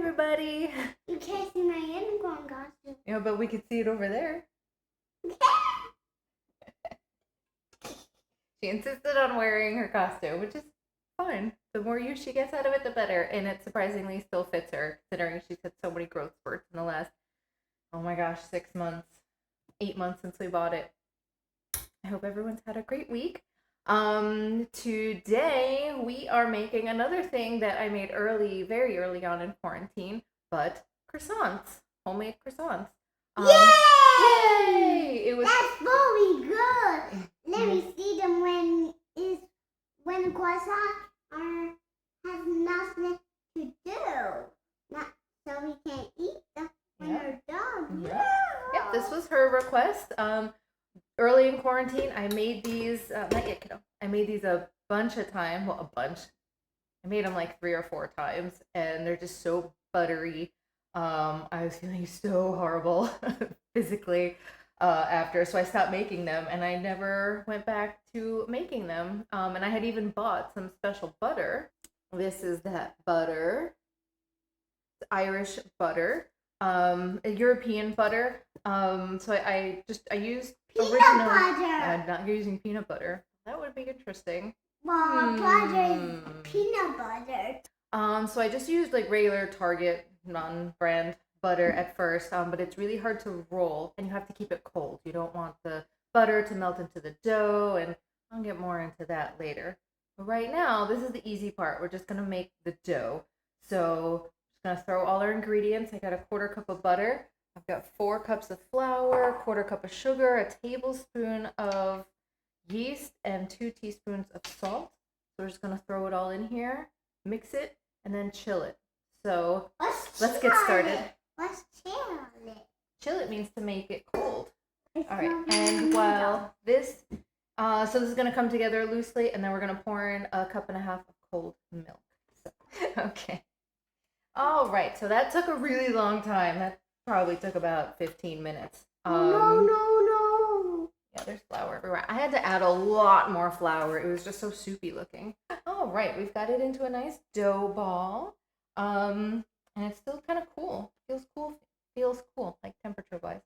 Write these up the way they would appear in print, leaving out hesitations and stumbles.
everybody. You can't see my unicorn costume. Yeah, but we could see it over there. She insisted on wearing her costume, which is fine. The more use she gets out of it, the better. And it surprisingly still fits her, considering she's had so many growth spurts in the last, oh my gosh, 6 months, 8 months since we bought it. I hope everyone's had a great week. Today we are making another thing that I made very early on in quarantine, but croissants, homemade croissants. Yay! It was. That's really good. Let me see them when the croissants have nothing to do. So we can eat them when they're done. Yep, this was her request. Early in quarantine, I made these, not yet, kiddo. I made these a bunch of times. Well, a bunch. I made them like 3 or 4 times, and they're just so buttery. I was feeling so horrible physically after, so I stopped making them, and I never went back to making them. And I had even bought some special butter. This is that butter. It's Irish butter. A European butter. So I used peanut original. butter. I'm not using peanut butter. That would be interesting. Well, butter is peanut butter. So I just used like regular Target non-brand butter at first, but it's really hard to roll, and you have to keep it cold. You don't want the butter to melt into the dough, and I'll get more into that later. But right now, this is the easy part. We're just gonna make the dough. So I'm just gonna throw all our ingredients. I got a 1/4 cup of butter. I've got 4 cups of flour, 1/4 cup of sugar, a tablespoon of yeast, and 2 teaspoons of salt. So we're just gonna throw it all in here, mix it, and then chill it. So let's get started. Let's chill it. Chill it means to make it cold. All right, and while this, so this is gonna come together loosely, and then we're gonna pour in a 1.5 cups of cold milk. So, okay. All right, so that took a really long time. That probably took about 15 minutes. No. Yeah, there's flour everywhere. I had to add a lot more flour. It was just so soupy looking. All right, we've got it into a nice dough ball. And it's still kind of cool. Feels cool, like temperature-wise.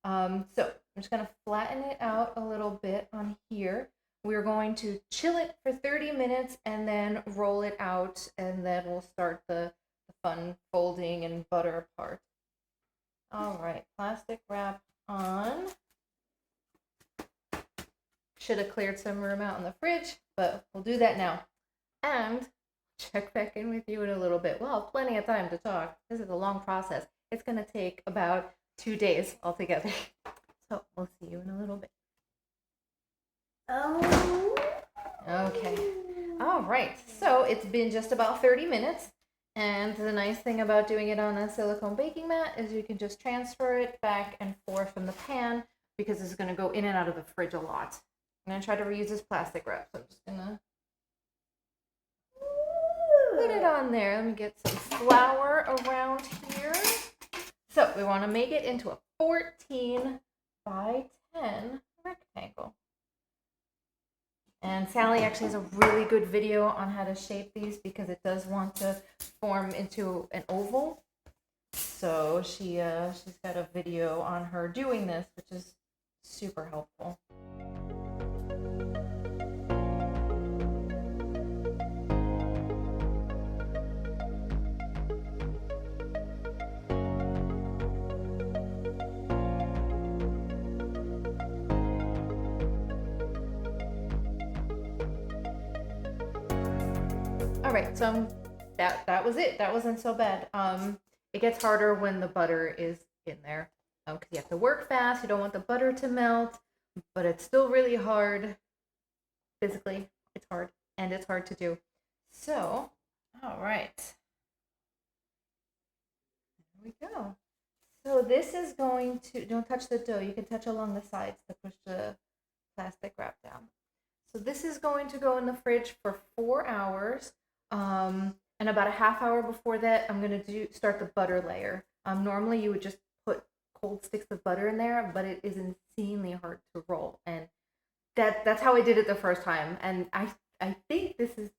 So I'm just gonna flatten it out a little bit on here. We're going to chill it for 30 minutes and then roll it out, and then we'll start the fun folding and butter part. All right, plastic wrap on. Should have cleared some room out in the fridge, but we'll do that now. And check back in with you in a little bit. We'll have plenty of time to talk. This is a long process. It's going to take about 2 days altogether. So we'll see you in a little bit. Oh. Okay. All right. So it's been just about 30 minutes. And the nice thing about doing it on a silicone baking mat is you can just transfer it back and forth from the pan, because it's going to go in and out of the fridge a lot. I'm going to try to reuse this plastic wrap. So I'm just going to put it on there. Let me get some flour around here. So we want to make it into a 14 by 10 rectangle. And Sally actually has a really good video on how to shape these, because it does want to form into an oval. So she's got a video on her doing this, which is super helpful. All right, so that was it. That wasn't so bad. It gets harder when the butter is in there, because you have to work fast. You don't want the butter to melt, but it's still really hard. Physically, it's hard, and it's hard to do. So, all right. There we go. So this is going to, don't touch the dough. You can touch along the sides to push the plastic wrap down. So this is going to go in the fridge for 4 hours. And about a half hour before that, I'm going to start the butter layer. Normally you would just put cold sticks of butter in there, but it is insanely hard to roll. And that's how I did it the first time. And I think this is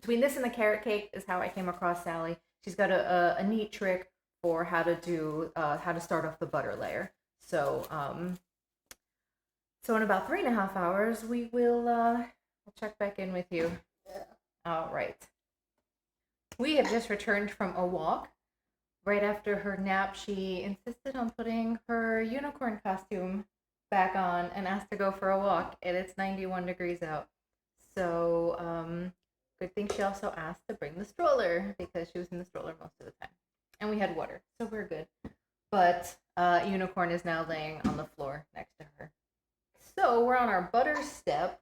between this and the carrot cake is how I came across Sally. She's got a neat trick for how to start off the butter layer. So in about 3.5 hours, we will we'll check back in with you. All right. We have just returned from a walk. Right after her nap, she insisted on putting her unicorn costume back on and asked to go for a walk, and it's 91 degrees out. So, good thing she also asked to bring the stroller because she was in the stroller most of the time. And we had water, so we're good. But unicorn is now laying on the floor next to her. So we're on our butter step.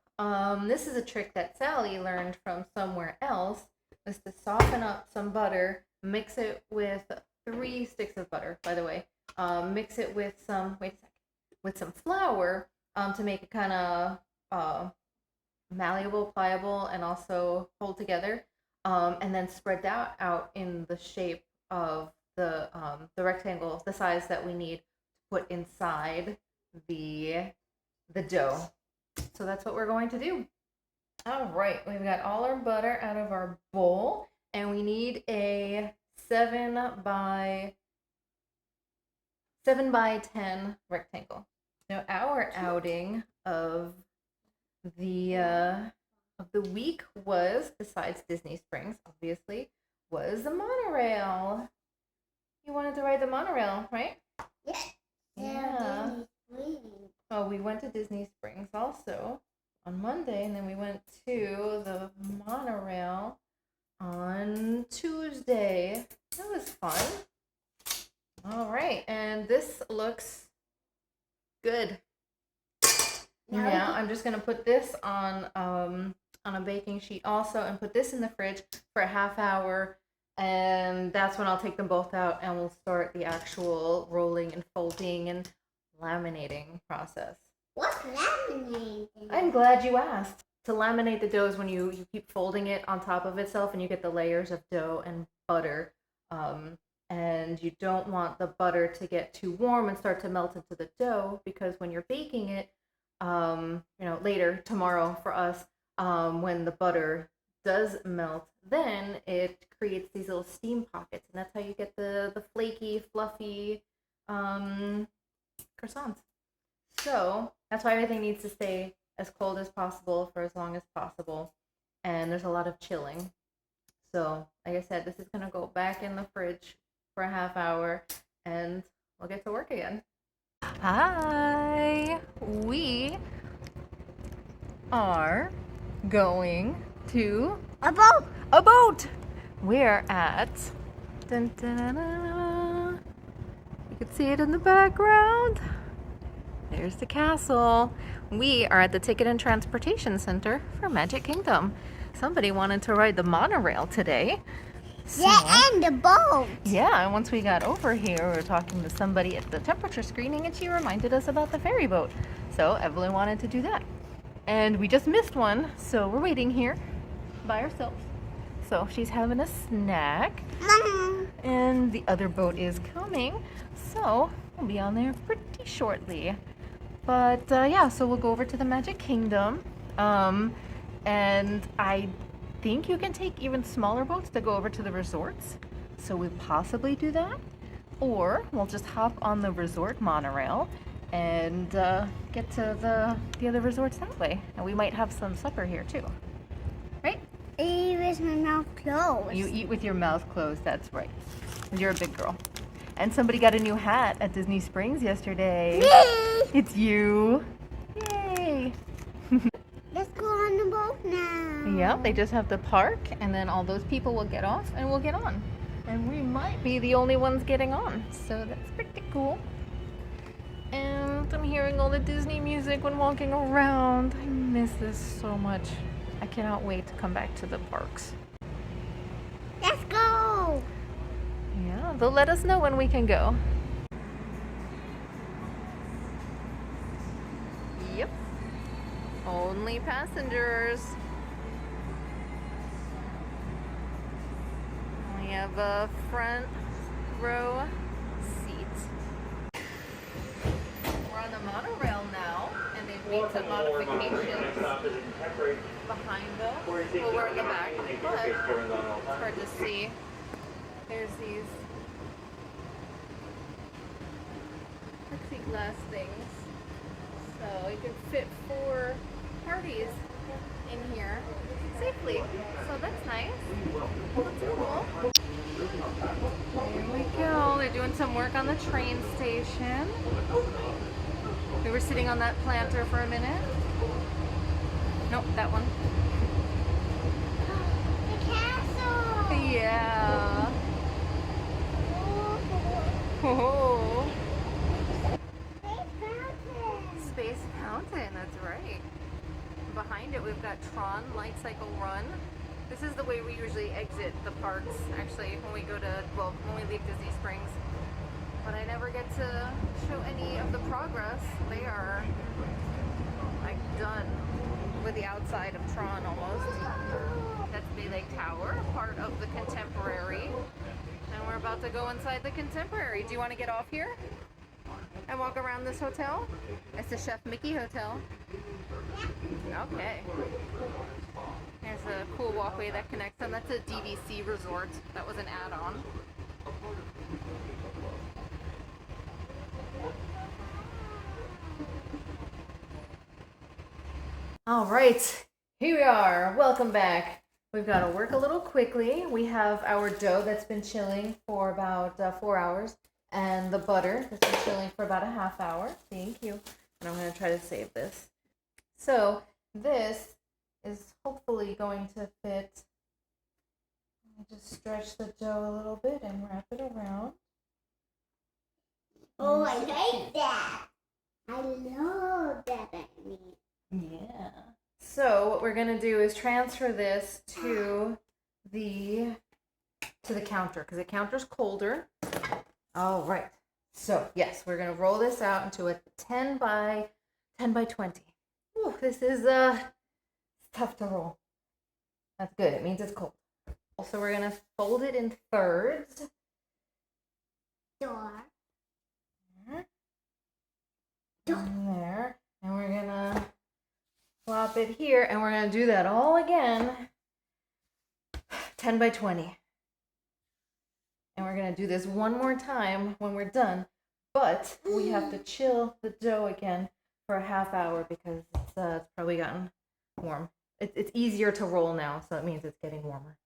This is a trick that Sally learned from somewhere else. Is to soften up some butter, mix it with 3 sticks of butter, by the way. Mix it with some flour to make it kind of malleable, pliable, and also hold together. And then spread that out in the shape of the rectangle, the size that we need to put inside the dough. So that's what we're going to do. All right, we've got all our butter out of our bowl, and we need a 7 by 10 rectangle. Now our outing of the week was, besides Disney Springs, obviously, was the monorail. You wanted to ride the monorail, right? Yeah. Oh, we went to Disney Springs also on Monday, and then we went to the monorail on Tuesday. That was fun. All right, and this looks good. Yeah, I'm just gonna put this on a baking sheet also, and put this in the fridge for a half hour, and that's when I'll take them both out, and we'll start the actual rolling and folding and laminating process. What's laminating? I'm glad you asked. To laminate the dough is when you keep folding it on top of itself and you get the layers of dough and butter. And you don't want the butter to get too warm and start to melt into the dough, because when you're baking it, later, tomorrow for us, when the butter does melt, then it creates these little steam pockets, and that's how you get the flaky, fluffy croissants. So that's why everything needs to stay as cold as possible for as long as possible, and there's a lot of chilling. So like I said, this is going to go back in the fridge for a half hour, and we'll get to work again. Hi! We are going to A boat. a boat! We're at... Dun, dun, dun, dun. You can see it in the background. There's the castle. We are at the Ticket and Transportation Center for Magic Kingdom. Somebody wanted to ride the monorail today. So, Yeah, and the boat. yeah, and once we got over here, we were talking to somebody at the temperature screening, and she reminded us about the ferry boat. So Evelyn wanted to do that. And we just missed one, so we're waiting here by ourselves. So she's having a snack, and the other boat is coming, so we'll be on there pretty shortly. But yeah, so we'll go over to the Magic Kingdom, and I think you can take even smaller boats to go over to the resorts, so we'll possibly do that, or we'll just hop on the resort monorail and get to the other resorts that way, and we might have some supper here too, right? I eat with my mouth closed. You eat with your mouth closed, that's right. You're a big girl. And somebody got a new hat at Disney Springs yesterday. Me. It's you. Yay! Let's go on the boat now. Yeah, they just have to park, and then all those people will get off and we'll get on. And we might be the only ones getting on, so that's pretty cool. And I'm hearing all the Disney music when walking around. I miss this so much. I cannot wait to come back to the parks. Let's go. Yeah, they'll let us know when we can go. Yep. Only passengers. We have a front row seat. We're on the monorail now, and they've made some modifications behind us. Well, we're in the back, but it's hard to see. There's these plexiglass things, so you can fit 4 parties in here safely. So that's nice. That's cool. Here we go. They're doing some work on the train station. We were sitting on that planter for a minute. Nope, that one. The castle. Yeah. Oh. Space Mountain, that's right. Behind it, we've got Tron Light Cycle Run. This is the way we usually exit the parks, actually, when we go to, well, when we leave Disney Springs. But I never get to show any of the progress. They are, like, done with the outside of Tron, almost. That's Bay Lake Tower, part of the Contemporary. And we're about to go inside the Contemporary. Do you want to get off here and walk around this hotel? It's the Chef Mickey Hotel. Okay. There's a cool walkway that connects them. That's a DVC resort. That was an add-on. All right, here we are. Welcome back. We've got to work a little quickly. We have our dough that's been chilling for about 4 hours, and the butter that's been chilling for about a half hour. Thank you. And I'm going to try to save this. So this is hopefully going to fit. Let me just stretch the dough a little bit and wrap it around. Oh, I like that. I love that. Yeah. So what we're gonna do is transfer this to the counter, because the counter's colder. All right. So yes, we're gonna roll this out into a 10 by 20. Ooh, this is tough to roll. That's good. It means it's cold. So we're gonna fold it in thirds. Door. And there, and we're gonna flop it here, and we're gonna do that all again. 10 by 20. And we're gonna do this one more time when we're done, but we have to chill the dough again for a half hour because it's probably gotten warm. It's easier to roll now, so that means it's getting warmer.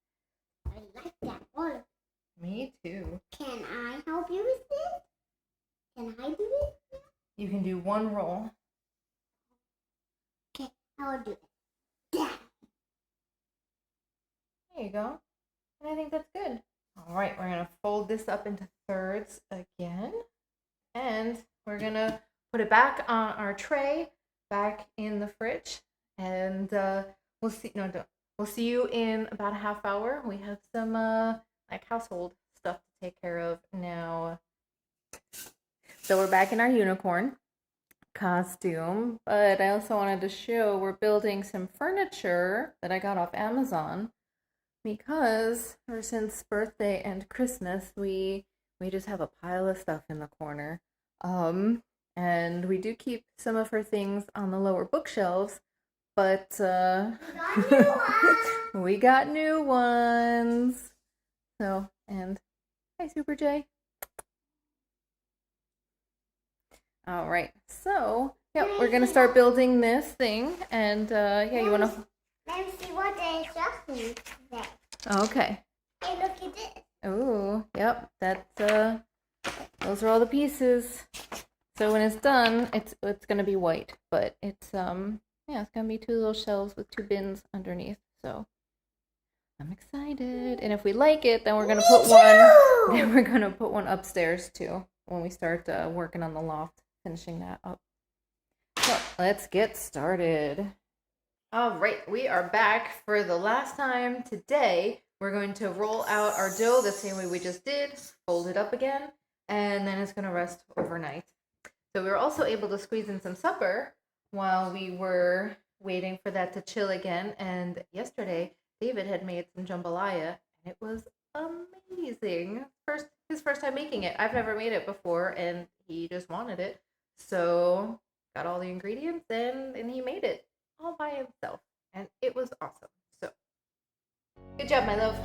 I like that one. Me too. Can I help you with this? Can I do it? You can do one roll. Okay, I'll do it. Yeah. There you go. And I think that's good. All right, we're gonna fold this up into thirds again. And we're gonna put it back on our tray, back in the fridge. And we'll see, no, don't. We'll see you in about a half hour. We have some like household stuff to take care of now. So we're back in our unicorn costume, but I also wanted to show we're building some furniture that I got off Amazon because ever since birthday and Christmas, we just have a pile of stuff in the corner. And we do keep some of her things on the lower bookshelves, but we got new ones. So, and hi, Super J. All right, so yeah, we're gonna start building this thing, and yeah, you wanna? Let me see what the instructions say. Okay. Hey, look at this. Oh, yep. That's those are all the pieces. So when it's done, it's gonna be white, but it's yeah, it's gonna be 2 little shelves with 2 bins underneath. So I'm excited, and if we like it, then we're gonna put one. Then we're gonna put one upstairs too when we start working on the loft. Finishing that up. So let's get started. All right, we are back for the last time today. We're going to roll out our dough the same way we just did, fold it up again, and then it's going to rest overnight. So we were also able to squeeze in some supper while we were waiting for that to chill again. And yesterday, David had made some jambalaya, and it was amazing. His first time making it. I've never made it before, and he just wanted it. So got all the ingredients and he made it all by himself. And it was awesome. So, good job, my love.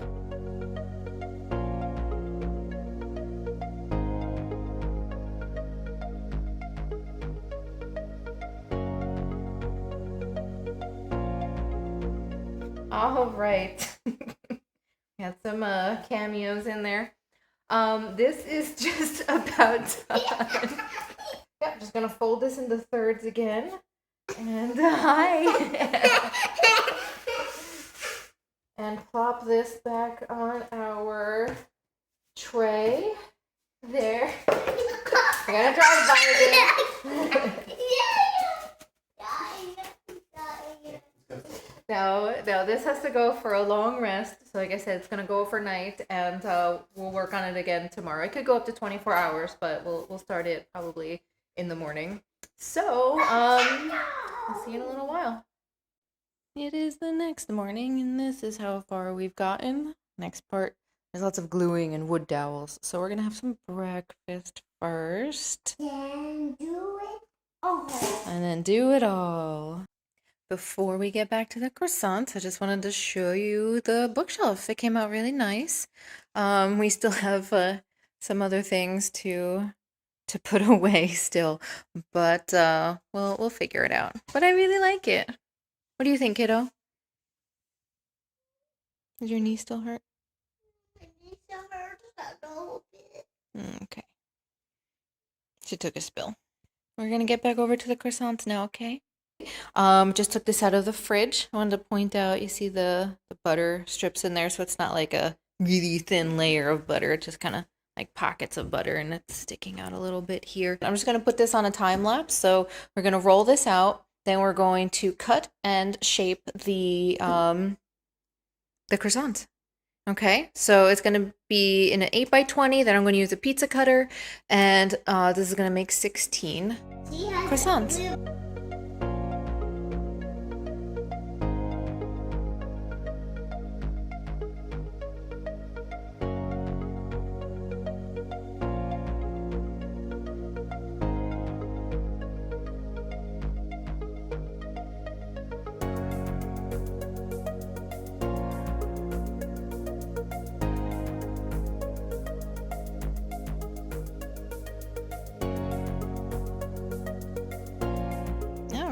All right. Had some cameos in there. This is just about done. Yep, just gonna fold this into thirds again. And and plop this back on our tray. There. I gotta drive by again. No, this has to go for a long rest. So like I said, it's gonna go overnight, and we'll work on it again tomorrow. It could go up to 24 hours, but we'll start it probably in the morning. So I'll see you in a little while. It is the next morning, and this is how far we've gotten. Next part, there's lots of gluing and wood dowels. So we're gonna have some breakfast first. Then do it all. And then do it all. Before we get back to the croissants, I just wanted to show you the bookshelf. It came out really nice. We still have some other things to put away still, but we'll figure it out. But I really like it. What do you think, kiddo? Does your knee still hurt? My knee still hurts a little bit. Okay. She took a spill. We're gonna get back over to the croissants now, okay? Just took this out of the fridge. I wanted to point out, you see the butter strips in there, so it's not like a really thin layer of butter. It's just kind of like pockets of butter, and it's sticking out a little bit here. I'm just going to put this on a time lapse. So we're going to roll this out. Then we're going to cut and shape the croissant. Okay, so it's going to be in an 8x20. Then I'm going to use a pizza cutter, and this is going to make 16 croissants.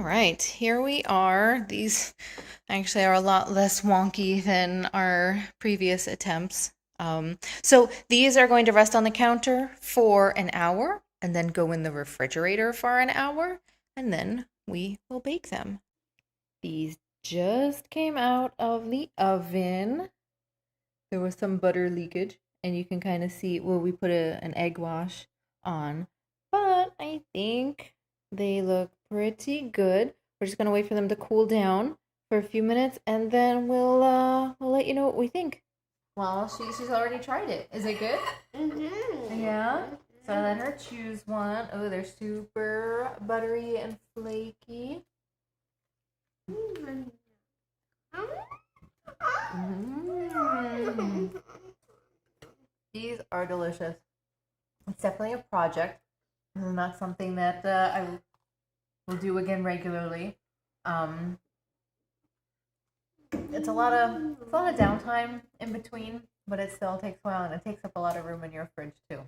Right, here we are. These actually are a lot less wonky than our previous attempts. So these are going to rest on the counter for an hour and then go in the refrigerator for an hour, and then we will bake them. These just came out of the oven. There was some butter leakage, and you can kind of see, well, we put an egg wash on, but I think they look pretty good. We're just gonna wait for them to cool down for a few minutes, and then we'll let you know what we think. Well, she's already tried it. Is it good? Mm-hmm. Yeah. So I let her choose one. Oh, they're super buttery and flaky. Mm. These are delicious. It's definitely a project. This is not something that I will do again regularly. It's a lot of downtime in between, but it still takes a while, and it takes up a lot of room in your fridge too.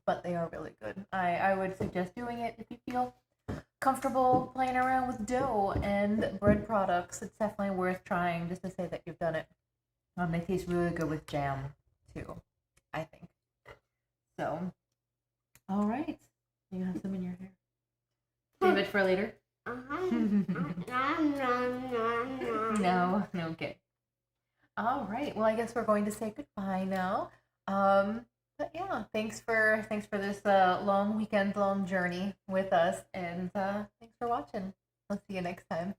But they are really good. I would suggest doing it if you feel comfortable playing around with dough and bread products. It's definitely worth trying, just to say that you've done it. They taste really good with jam too, I think. So, all right. You have some in your hair. Save it for later? No, okay. All right. Well, I guess we're going to say goodbye now. But yeah, thanks for this long weekend long journey with us, and thanks for watching. I'll see you next time.